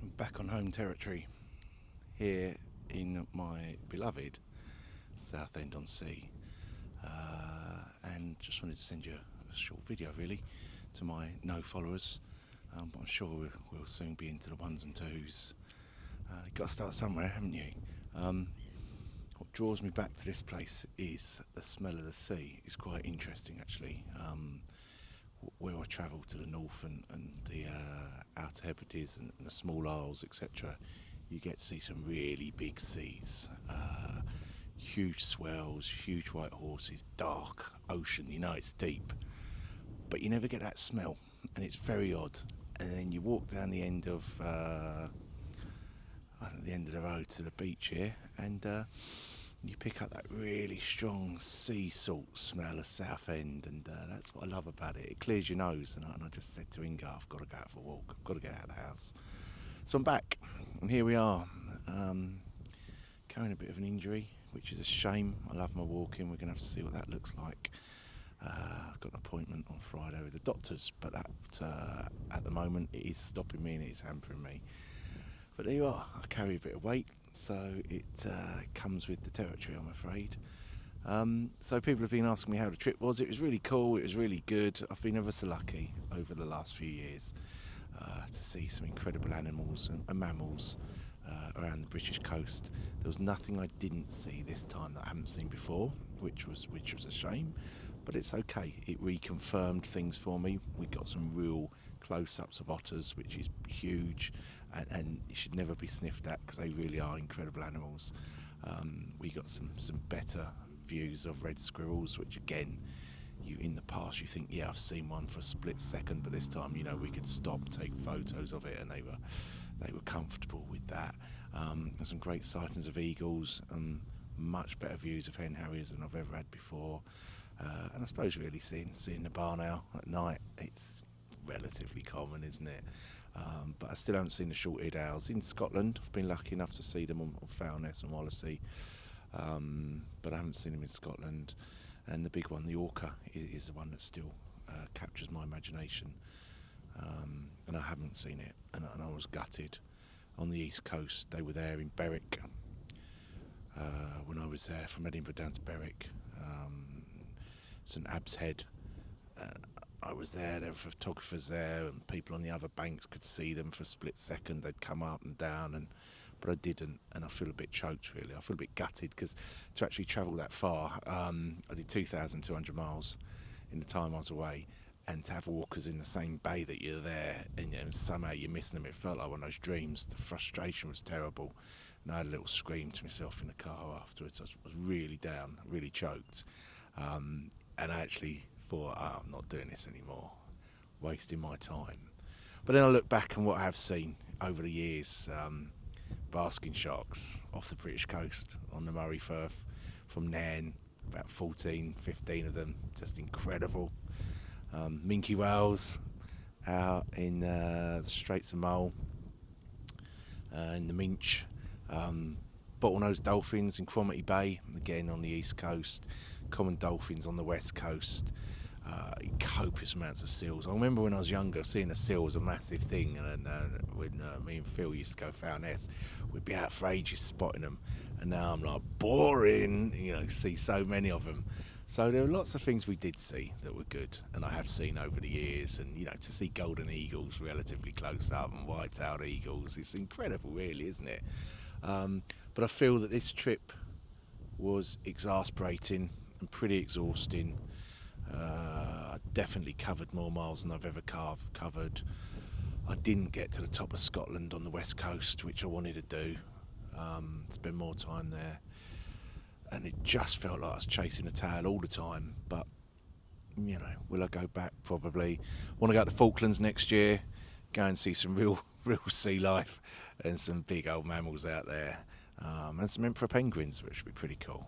I'm back on home territory here in my beloved Southend-on-Sea, and just wanted to send you a short video really to my no followers, but I'm sure we'll soon be into the ones and twos. You've got to start somewhere, haven't you? What draws me back to this place is the smell of the sea. It's quite interesting actually. Where I travel to the north and the Outer Hebrides and the small isles, etc., you get to see some really big seas, huge swells, huge white horses, dark ocean. You know it's deep, but you never get that smell, and it's very odd. And then you walk down the end of the end of the road to the beach here, and you pick up that really strong sea salt smell of Southend, and that's what I love about it. It clears your nose, and I just said to Inga, I've got to go out for a walk, I've got to get out of the house. So I'm back, and here we are, carrying a bit of an injury, which is a shame. I love my walking. We're going to have to see what that looks like. I've got an appointment on Friday with the doctors, but that at the moment it is stopping me and it is hampering me. But there you are, I carry a bit of weight, so it comes with the territory, I'm afraid. So people have been asking me how the trip was. It was really cool, it was really good. I've been ever so lucky over the last few years to see some incredible animals and mammals around the British coast. There was nothing I didn't see this time that I haven't seen before, which was a shame, but it's okay. It reconfirmed things for me. We got some real close-ups of otters, which is huge, and you should never be sniffed at because they really are incredible animals. We got some better views of red squirrels, which again, in the past you think, yeah, I've seen one for a split second, but this time, you know, we could stop, take photos of it, and they were comfortable with that. There's some great sightings of eagles, much better views of hen harriers than I've ever had before, and I suppose really seeing the barn owl at night, it's relatively common, isn't it? But I still haven't seen the short-eared owls in Scotland. I've been lucky enough to see them on Foulness and Wallasey, but I haven't seen them in Scotland. And the big one, the orca, is the one that still captures my imagination, and I haven't seen it, and I was gutted. On the east coast, they were there in Berwick when I was there, from Edinburgh down to Berwick, St Abbs Head. I was there were photographers there, and people on the other banks could see them for a split second. They'd come up and down, but I didn't, and I feel a bit choked really. I feel a bit gutted because to actually travel that far, I did 2,200 miles in the time I was away, and to have walkers in the same bay that you're there, and somehow you're missing them. It felt like one of those dreams. The frustration was terrible, and I had a little scream to myself in the car afterwards. I was really down, really choked, and I actually thought, I'm not doing this anymore, wasting my time. But then I look back on what I have seen over the years. Basking sharks off the British coast on the Murray Firth from Nairn, about 14, 15 of them, just incredible. Minke whales out in the Straits of Mull, in the Minch, bottlenose dolphins in Cromarty Bay, again on the east coast, common dolphins on the west coast, copious amounts of seals. I remember when I was younger, seeing a seal was a massive thing, and when me and Phil used to go Foulness, we'd be out for ages spotting them, and now I'm like, boring, see so many of them. So there were lots of things we did see that were good, and I have seen over the years, and to see golden eagles relatively close up and white-tailed eagles, it's incredible really, isn't it? But I feel that this trip was exasperating and pretty exhausting. I definitely covered more miles than I've ever covered. I didn't get to the top of Scotland on the west coast, which I wanted to do, spend more time there, and it just felt like I was chasing a tail all the time. But will I go back? Probably. Want to go to the Falklands next year, go and see some real sea life and some big old mammals out there, and some emperor penguins, which would be pretty cool.